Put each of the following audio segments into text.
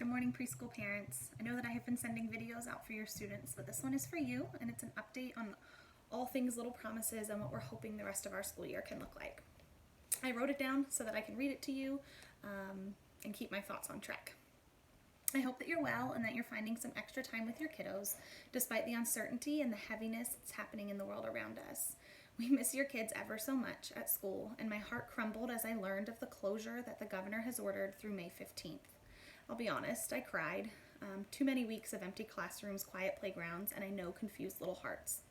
morning, preschool parents. I know that I have been sending videos out for your students, but this one is for you, and it's an update on all things Little Promises and what we're hoping the rest of our school year can look like. I wrote it down so that I can read it to you and keep my thoughts on track. I hope that you're well and that you're finding some extra time with your kiddos, despite the uncertainty and the heaviness that's happening in the world around us. We miss your kids ever so much at school, and my heart crumbled as I learned of the closure that the governor has ordered through May 15th. I'll be honest, I cried. Too many weeks of empty classrooms, quiet playgrounds, and I know confused little hearts.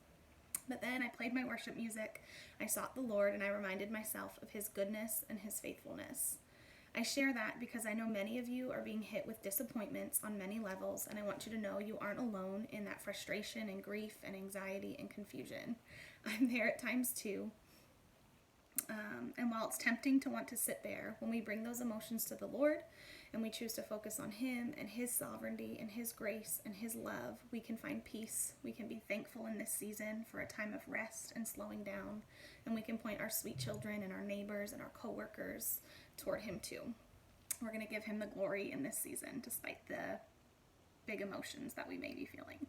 But then I played my worship music, I sought the Lord, and I reminded myself of His goodness and His faithfulness. I share that because I know many of you are being hit with disappointments on many levels, and I want you to know you aren't alone in that frustration and grief and anxiety and confusion. I'm there at times too. And while it's tempting to want to sit there, when we bring those emotions to the Lord and we choose to focus on Him and His sovereignty and His grace and His love, we can find peace. We can be thankful in this season for a time of rest and slowing down, and we can point our sweet children and our neighbors and our coworkers toward Him too. We're going to give Him the glory in this season, despite the big emotions that we may be feeling.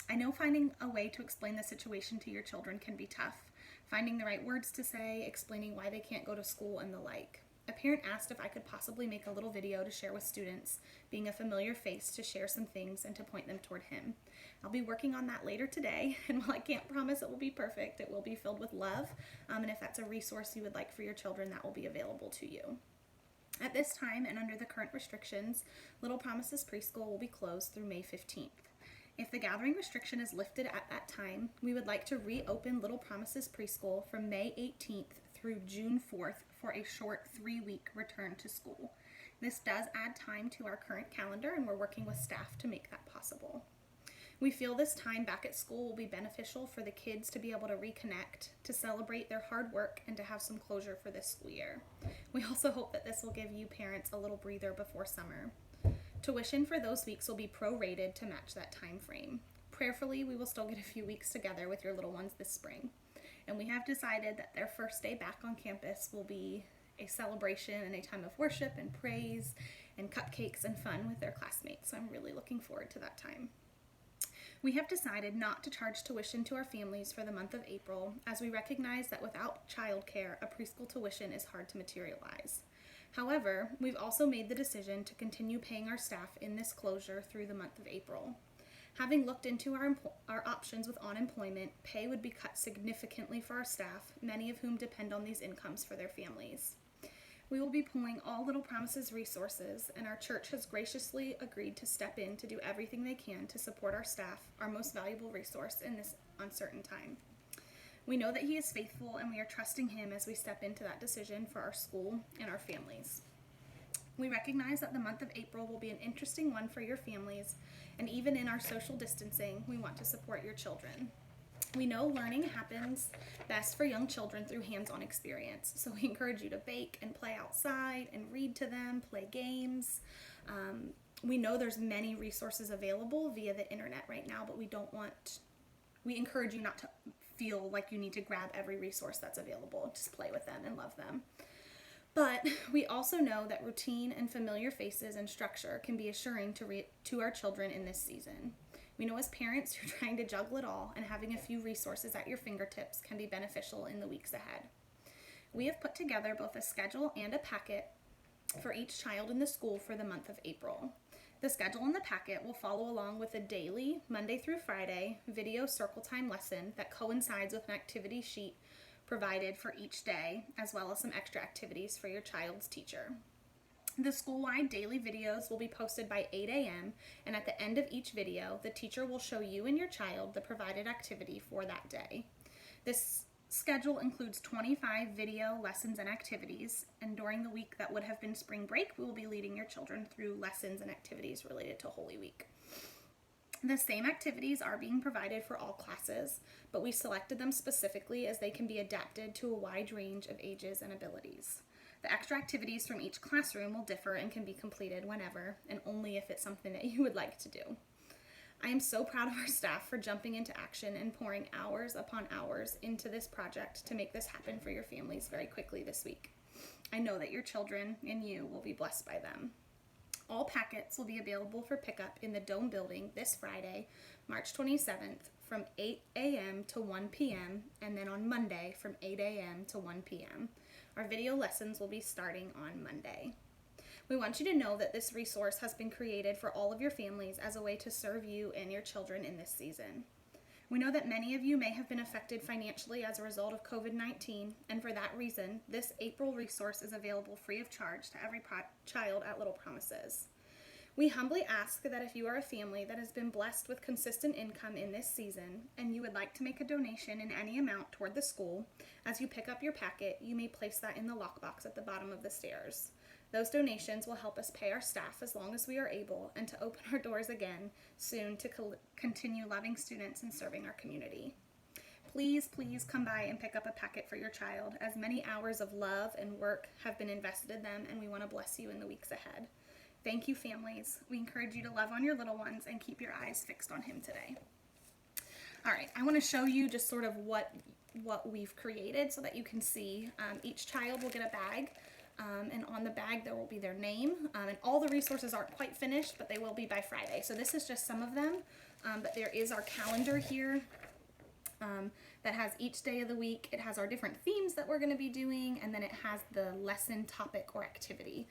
I know finding a way to explain the situation to your children can be tough. Finding the right words to say, explaining why they can't go to school, and the like. A parent asked if I could possibly make a little video to share with students, being a familiar face to share some things and to point them toward Him. I'll be working on that later today, and while I can't promise it will be perfect, it will be filled with love, and if that's a resource you would like for your children, that will be available to you. At this time, and under the current restrictions, Little Promises Preschool will be closed through May 15th. If the gathering restriction is lifted at that time, we would like to reopen Little Promises Preschool from May 18th through June 4th for a short 3-week return to school. This does add time to our current calendar, and we're working with staff to make that possible. We feel this time back at school will be beneficial for the kids to be able to reconnect, to celebrate their hard work, and to have some closure for this school year. We also hope that this will give you parents a little breather before summer. Tuition for those weeks will be prorated to match that time frame. Prayerfully, we will still get a few weeks together with your little ones this spring. And we have decided that their first day back on campus will be a celebration and a time of worship and praise and cupcakes and fun with their classmates. So I'm really looking forward to that time. We have decided not to charge tuition to our families for the month of April, as we recognize that without childcare, a preschool tuition is hard to materialize. However, we've also made the decision to continue paying our staff in this closure through the month of April. Having looked into our options with unemployment, pay would be cut significantly for our staff, many of whom depend on these incomes for their families. We will be pulling all Little Promises resources, and our church has graciously agreed to step in to do everything they can to support our staff, our most valuable resource in this uncertain time. We know that He is faithful, and we are trusting Him as we step into that decision for our school and our families. We recognize that the month of April will be an interesting one for your families, and even in our social distancing, we want to support your children. We know learning happens best for young children through hands-on experience, so we encourage you to bake and play outside and read to them, play games. We know there's many resources available via the internet right now, but we encourage you not to feel like you need to grab every resource that's available. Just play with them and love them. But we also know that routine and familiar faces and structure can be assuring to our children in this season. We know as parents you're trying to juggle it all, and having a few resources at your fingertips can be beneficial in the weeks ahead. We have put together both a schedule and a packet for each child in the school for the month of April. The schedule in the packet will follow along with a daily, Monday through Friday, video circle time lesson that coincides with an activity sheet provided for each day, as well as some extra activities for your child's teacher. The school-wide daily videos will be posted by 8 a.m., and at the end of each video, the teacher will show you and your child the provided activity for that day. This schedule includes 25 video lessons and activities, and during the week that would have been spring break, we will be leading your children through lessons and activities related to Holy Week. The same activities are being provided for all classes, but we selected them specifically as they can be adapted to a wide range of ages and abilities. The extra activities from each classroom will differ and can be completed whenever and only if it's something that you would like to do. I am so proud of our staff for jumping into action and pouring hours upon hours into this project to make this happen for your families very quickly this week. I know that your children and you will be blessed by them. All packets will be available for pickup in the Dome building this Friday, March 27th from 8 a.m. to 1 p.m. and then on Monday from 8 a.m. to 1 p.m. Our video lessons will be starting on Monday. We want you to know that this resource has been created for all of your families as a way to serve you and your children in this season. We know that many of you may have been affected financially as a result of COVID-19, and for that reason, this April resource is available free of charge to every child at Little Promises. We humbly ask that if you are a family that has been blessed with consistent income in this season, and you would like to make a donation in any amount toward the school, as you pick up your packet, you may place that in the lockbox at the bottom of the stairs. Those donations will help us pay our staff as long as we are able and to open our doors again soon to continue loving students and serving our community. Please come by and pick up a packet for your child, as many hours of love and work have been invested in them, and we want to bless you in the weeks ahead. Thank you, families. We encourage you to love on your little ones and keep your eyes fixed on him today. All right, I want to show you just sort of what we've created so that you can see. Each child will get a bag. And on the bag there will be their name, and all the resources aren't quite finished, but they will be by Friday. So this is just some of them, but there is our calendar here that has each day of the week. It has our different themes that we're going to be doing, and then it has the lesson topic or activity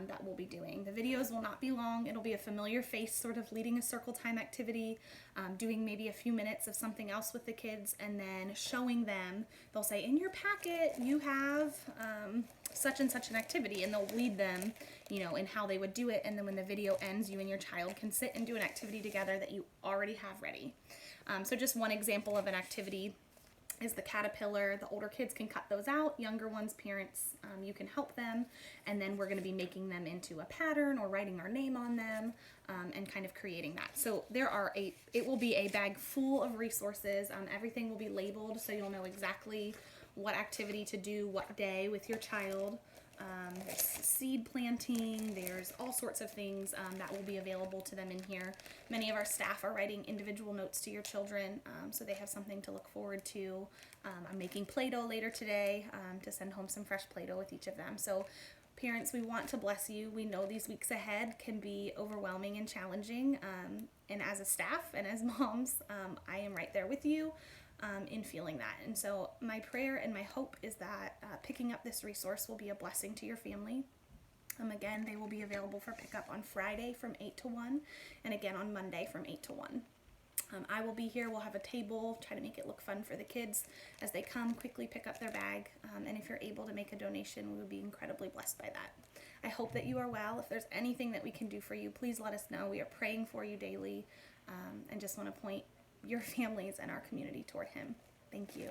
that we'll be doing. The videos will not be long. It'll be a familiar face sort of leading a circle time activity, doing maybe a few minutes of something else with the kids, and then showing them. They'll say, in your packet you have such and such an activity, and they'll lead them, in how they would do it, and then when the video ends, you and your child can sit and do an activity together that you already have ready. So just one example of an activity is the caterpillar. The older kids can cut those out. Younger ones, parents, you can help them, and then we're going to be making them into a pattern or writing our name on them, and kind of creating that. So it will be a bag full of resources. Everything will be labeled so you'll know exactly what activity to do what day with your child. There's seed planting, there's all sorts of things that will be available to them in here. Many of our staff are writing individual notes to your children, so they have something to look forward to. I'm making Play-Doh later today to send home some fresh Play-Doh with each of them. So parents, we want to bless you. We know these weeks ahead can be overwhelming and challenging, and as a staff and as moms, I am right there with you in feeling that. And so my prayer and my hope is that picking up this resource will be a blessing to your family. Again, they will be available for pickup on Friday from 8 to 1, and again on Monday from 8 to 1. I will be here. We'll have a table, try to make it look fun for the kids as they come, quickly pick up their bag, and if you're able to make a donation, we would be incredibly blessed by that. I hope that you are well. If there's anything that we can do for you, please let us know. We are praying for you daily, and just want to point your families and our community toward Him. Thank you.